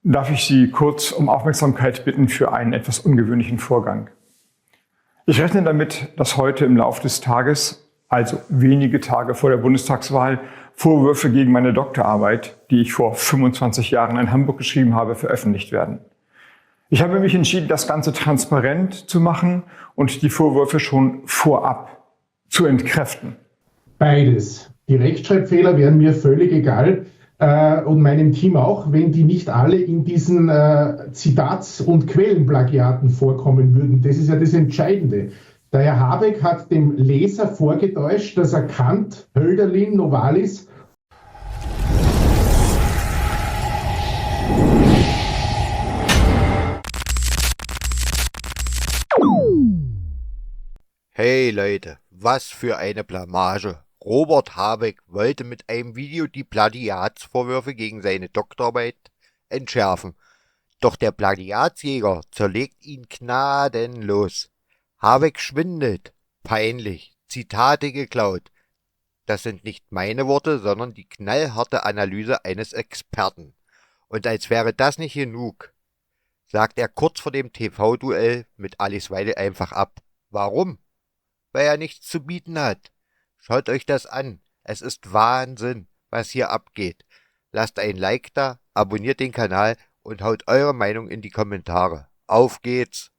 darf ich Sie kurz um Aufmerksamkeit bitten für einen etwas ungewöhnlichen Vorgang. Ich rechne damit, dass heute im Laufe des Tages, also wenige Tage vor der Bundestagswahl, Vorwürfe gegen meine Doktorarbeit, die ich vor 25 Jahren in Hamburg geschrieben habe, veröffentlicht werden. Ich habe mich entschieden, das Ganze transparent zu machen und die Vorwürfe schon vorab zu entkräften. Beides. Die Rechtschreibfehler wären mir völlig egal und meinem Team auch, wenn die nicht alle in diesen Zitats- und Quellenplagiaten vorkommen würden. Das ist ja das Entscheidende. Der Herr Habeck hat dem Leser vorgetäuscht, dass er Kant, Hölderlin, Novalis Hey Leute, was für eine Blamage. Robert Habeck wollte mit einem Video die Plagiatsvorwürfe gegen seine Doktorarbeit entschärfen. Doch der Plagiatsjäger zerlegt ihn gnadenlos. Habeck schwindelt. Peinlich. Zitate geklaut. Das sind nicht meine Worte, sondern die knallharte Analyse eines Experten. Und als wäre das nicht genug, sagt er kurz vor dem TV-Duell mit Alice Weidel einfach ab. Warum? Weil er nichts zu bieten hat. Schaut euch das an. Es ist Wahnsinn, was hier abgeht. Lasst ein Like da, abonniert den Kanal und haut eure Meinung in die Kommentare. Auf geht's!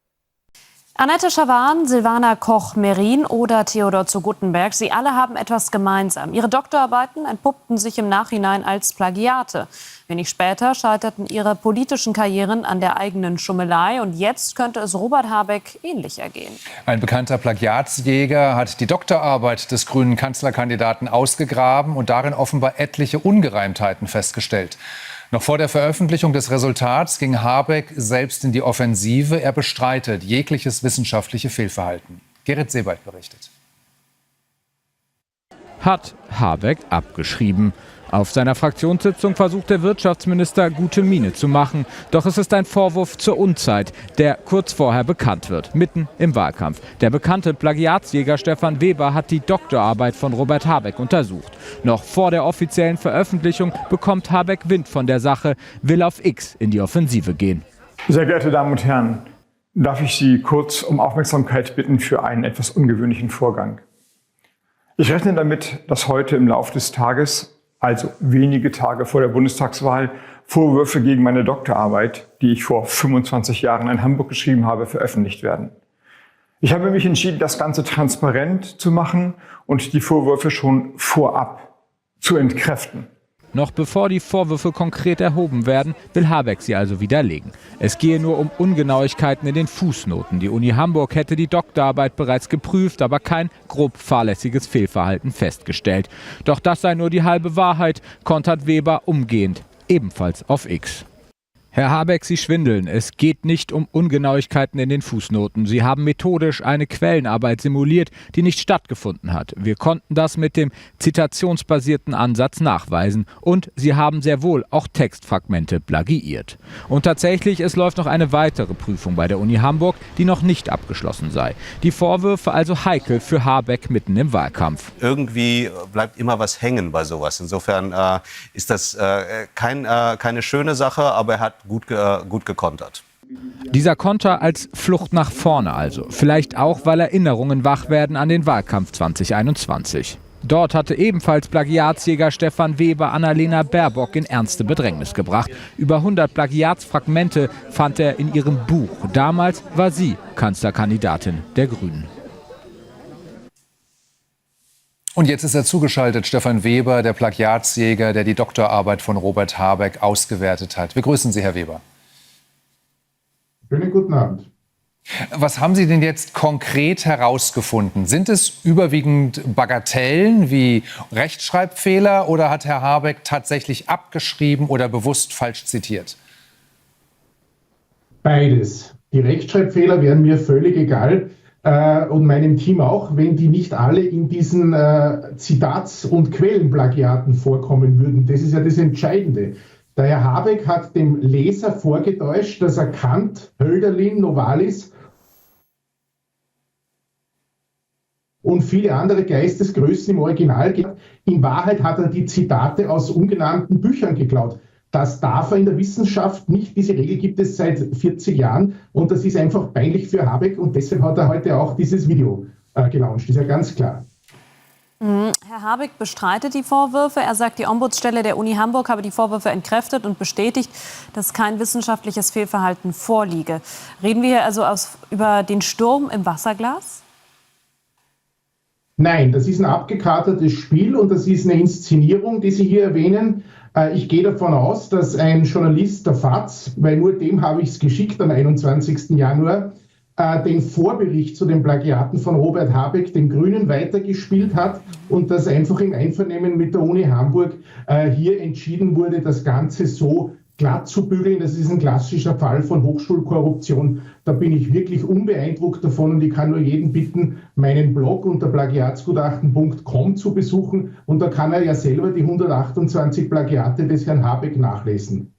Annette Schawan, Silvana Koch-Merin oder Theodor zu Guttenberg, sie alle haben etwas gemeinsam. Ihre Doktorarbeiten entpuppten sich im Nachhinein als Plagiate. Wenig später scheiterten ihre politischen Karrieren an der eigenen Schummelei. Und jetzt könnte es Robert Habeck ähnlich ergehen. Ein bekannter Plagiatsjäger hat die Doktorarbeit des grünen Kanzlerkandidaten ausgegraben und darin offenbar etliche Ungereimtheiten festgestellt. Noch vor der Veröffentlichung des Resultats ging Habeck selbst in die Offensive. Er bestreitet jegliches wissenschaftliche Fehlverhalten. Gerrit Sebald berichtet. Hat Habeck abgeschrieben. Auf seiner Fraktionssitzung versucht der Wirtschaftsminister, gute Miene zu machen. Doch es ist ein Vorwurf zur Unzeit, der kurz vorher bekannt wird, mitten im Wahlkampf. Der bekannte Plagiatsjäger Stefan Weber hat die Doktorarbeit von Robert Habeck untersucht. Noch vor der offiziellen Veröffentlichung bekommt Habeck Wind von der Sache, will auf X in die Offensive gehen. Sehr geehrte Damen und Herren, darf ich Sie kurz um Aufmerksamkeit bitten für einen etwas ungewöhnlichen Vorgang. Ich rechne damit, dass heute im Laufe des Tages, also wenige Tage vor der Bundestagswahl, Vorwürfe gegen meine Doktorarbeit, die ich vor 25 Jahren in Hamburg geschrieben habe, veröffentlicht werden. Ich habe mich entschieden, das Ganze transparent zu machen und die Vorwürfe schon vorab zu entkräften. Noch bevor die Vorwürfe konkret erhoben werden, will Habeck sie also widerlegen. Es gehe nur um Ungenauigkeiten in den Fußnoten. Die Uni Hamburg hätte die Doktorarbeit bereits geprüft, aber kein grob fahrlässiges Fehlverhalten festgestellt. Doch das sei nur die halbe Wahrheit, kontert Weber umgehend, ebenfalls auf X. Herr Habeck, Sie schwindeln. Es geht nicht um Ungenauigkeiten in den Fußnoten. Sie haben methodisch eine Quellenarbeit simuliert, die nicht stattgefunden hat. Wir konnten das mit dem zitationsbasierten Ansatz nachweisen. Und Sie haben sehr wohl auch Textfragmente plagiiert. Und tatsächlich, es läuft noch eine weitere Prüfung bei der Uni Hamburg, die noch nicht abgeschlossen sei. Die Vorwürfe also heikel für Habeck mitten im Wahlkampf. Irgendwie bleibt immer was hängen bei sowas. Insofern ist das keine schöne Sache, aber er hat gut gekontert. Dieser Konter als Flucht nach vorne also. Vielleicht auch, weil Erinnerungen wach werden an den Wahlkampf 2021. Dort hatte ebenfalls Plagiatsjäger Stefan Weber Annalena Baerbock in ernste Bedrängnis gebracht. Über 100 Plagiatsfragmente fand er in ihrem Buch. Damals war sie Kanzlerkandidatin der Grünen. Und jetzt ist er zugeschaltet, Stefan Weber, der Plagiatsjäger, der die Doktorarbeit von Robert Habeck ausgewertet hat. Wir grüßen Sie, Herr Weber. Schönen guten Abend. Was haben Sie denn jetzt konkret herausgefunden? Sind es überwiegend Bagatellen wie Rechtschreibfehler oder hat Herr Habeck tatsächlich abgeschrieben oder bewusst falsch zitiert? Beides. Die Rechtschreibfehler wären mir völlig egal. Und meinem Team auch, wenn die nicht alle in diesen Zitats- und Quellenplagiaten vorkommen würden. Das ist ja das Entscheidende. Der Herr Habeck hat dem Leser vorgetäuscht, dass er Kant, Hölderlin, Novalis und viele andere Geistesgrößen im Original geklaut. In Wahrheit hat er die Zitate aus ungenannten Büchern geklaut. Das darf er in der Wissenschaft nicht. Diese Regel gibt es seit 40 Jahren und das ist einfach peinlich für Habeck und deshalb hat er heute auch dieses Video gelauncht. Ist ja ganz klar. Herr Habeck bestreitet die Vorwürfe. Er sagt, die Ombudsstelle der Uni Hamburg habe die Vorwürfe entkräftet und bestätigt, dass kein wissenschaftliches Fehlverhalten vorliege. Reden wir hier also über den Sturm im Wasserglas? Nein, das ist ein abgekartetes Spiel und das ist eine Inszenierung, die Sie hier erwähnen. Ich gehe davon aus, dass ein Journalist der FAZ, weil nur dem habe ich es geschickt am 21. Januar, den Vorbericht zu den Plagiaten von Robert Habeck, den Grünen, weitergespielt hat und dass einfach im Einvernehmen mit der Uni Hamburg hier entschieden wurde, das Ganze so glatt zu bügeln. Das ist ein klassischer Fall von Hochschulkorruption. Da bin ich wirklich unbeeindruckt davon und ich kann nur jeden bitten, meinen Blog unter plagiatsgutachten.com zu besuchen und da kann er ja selber die 128 Plagiate des Herrn Habeck nachlesen.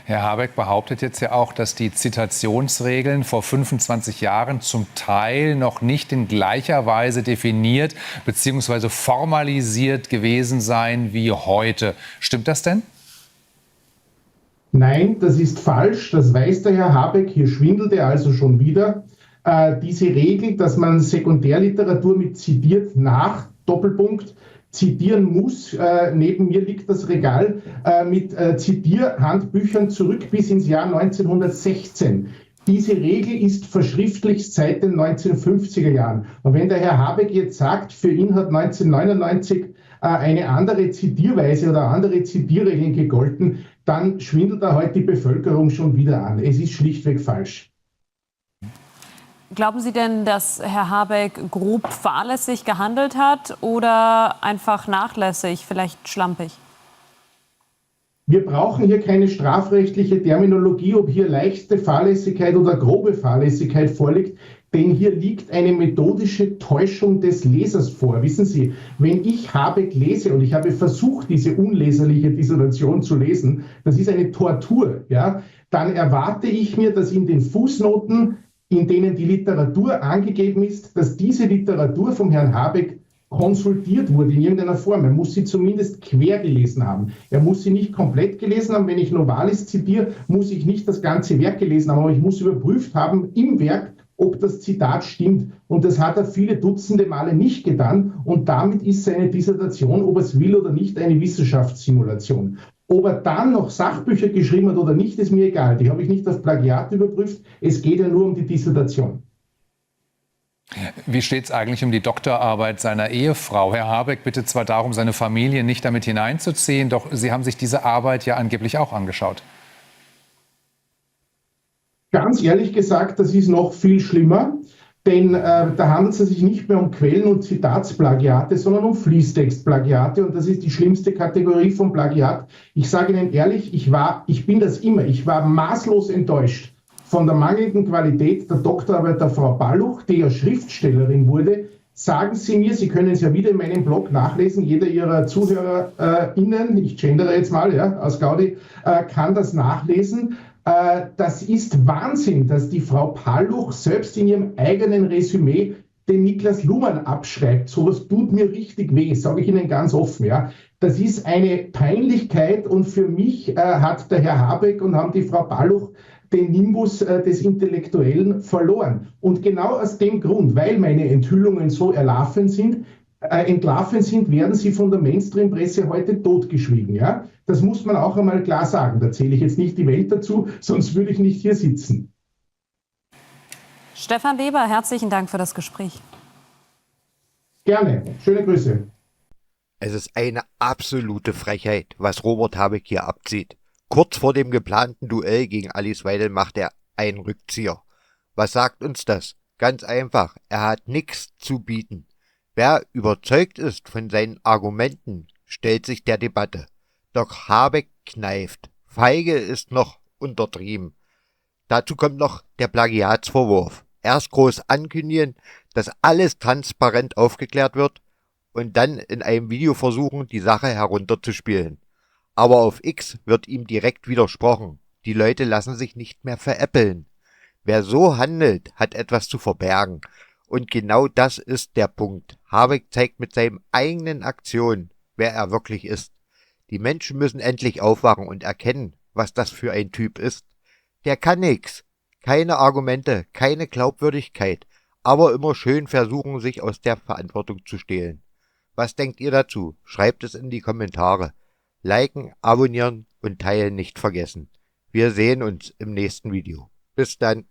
Herr Habeck behauptet jetzt ja auch, dass die Zitationsregeln vor 25 Jahren zum Teil noch nicht in gleicher Weise definiert bzw. formalisiert gewesen seien wie heute. Stimmt das denn? Nein, das ist falsch. Das weiß der Herr Habeck. Hier schwindelt er also schon wieder. Diese Regel, dass man Sekundärliteratur mit zitiert nach Doppelpunkt zitieren muss. Neben mir liegt das Regal mit Zitierhandbüchern zurück bis ins Jahr 1916. Diese Regel ist verschriftlicht seit den 1950er Jahren. Und wenn der Herr Habeck jetzt sagt, für ihn hat 1999 eine andere Zitierweise oder andere Zitierregeln gegolten, dann schwindelt da heute die Bevölkerung schon wieder an. Es ist schlichtweg falsch. Glauben Sie denn, dass Herr Habeck grob fahrlässig gehandelt hat oder einfach nachlässig, vielleicht schlampig? Wir brauchen hier keine strafrechtliche Terminologie, ob hier leichte Fahrlässigkeit oder grobe Fahrlässigkeit vorliegt, denn hier liegt eine methodische Täuschung des Lesers vor. Wissen Sie, wenn ich Habeck lese und ich habe versucht, diese unleserliche Dissertation zu lesen, das ist eine Tortur, ja, dann erwarte ich mir, dass in den Fußnoten, in denen die Literatur angegeben ist, dass diese Literatur vom Herrn Habeck konsultiert wurde in irgendeiner Form. Er muss sie zumindest quer gelesen haben. Er muss sie nicht komplett gelesen haben. Wenn ich Novalis zitiere, muss ich nicht das ganze Werk gelesen haben, aber ich muss überprüft haben im Werk, ob das Zitat stimmt. Und das hat er viele Dutzende Male nicht getan. Und damit ist seine Dissertation, ob er es will oder nicht, eine Wissenschaftssimulation. Ob er dann noch Sachbücher geschrieben hat oder nicht, ist mir egal. Die habe ich nicht auf Plagiat überprüft. Es geht ja nur um die Dissertation. Wie steht es eigentlich um die Doktorarbeit seiner Ehefrau? Herr Habeck bittet zwar darum, seine Familie nicht damit hineinzuziehen, doch Sie haben sich diese Arbeit ja angeblich auch angeschaut. Ganz ehrlich gesagt, das ist noch viel schlimmer, denn da handelt es sich nicht mehr um Quellen- und Zitatsplagiate, sondern um Fließtextplagiate und das ist die schlimmste Kategorie von Plagiat. Ich sage Ihnen ehrlich, ich war maßlos enttäuscht von der mangelnden Qualität der Doktorarbeit der Frau Balluch, die ja Schriftstellerin wurde. Sagen Sie mir, Sie können es ja wieder in meinem Blog nachlesen, jeder Ihrer ZuhörerInnen, ich gendere jetzt mal, ja, aus Gaudi, kann das nachlesen. Das ist Wahnsinn, dass die Frau Balluch selbst in ihrem eigenen Resümee den Niklas Luhmann abschreibt. Sowas tut mir richtig weh, sage ich Ihnen ganz offen. Ja. Das ist eine Peinlichkeit und für mich hat der Herr Habeck und haben die Frau Balluch den Nimbus des Intellektuellen verloren. Und genau aus dem Grund, weil meine Enthüllungen so entlarven sind, werden sie von der Mainstream-Presse heute totgeschwiegen. Ja? Das muss man auch einmal klar sagen. Da zähle ich jetzt nicht die Welt dazu, sonst würde ich nicht hier sitzen. Stefan Weber, herzlichen Dank für das Gespräch. Gerne. Schöne Grüße. Es ist eine absolute Frechheit, was Robert Habeck hier abzieht. Kurz vor dem geplanten Duell gegen Alice Weidel macht er einen Rückzieher. Was sagt uns das? Ganz einfach, er hat nichts zu bieten. Wer überzeugt ist von seinen Argumenten, stellt sich der Debatte. Doch Habeck kneift. Feige ist noch untertrieben. Dazu kommt noch der Plagiatsvorwurf. Erst groß ankündigen, dass alles transparent aufgeklärt wird und dann in einem Video versuchen, die Sache herunterzuspielen. Aber auf X wird ihm direkt widersprochen. Die Leute lassen sich nicht mehr veräppeln. Wer so handelt, hat etwas zu verbergen. Und genau das ist der Punkt. Habeck zeigt mit seinen eigenen Aktionen, wer er wirklich ist. Die Menschen müssen endlich aufwachen und erkennen, was das für ein Typ ist. Der kann nix. Keine Argumente, keine Glaubwürdigkeit, aber immer schön versuchen, sich aus der Verantwortung zu stehlen. Was denkt ihr dazu? Schreibt es in die Kommentare. Liken, abonnieren und teilen nicht vergessen. Wir sehen uns im nächsten Video. Bis dann.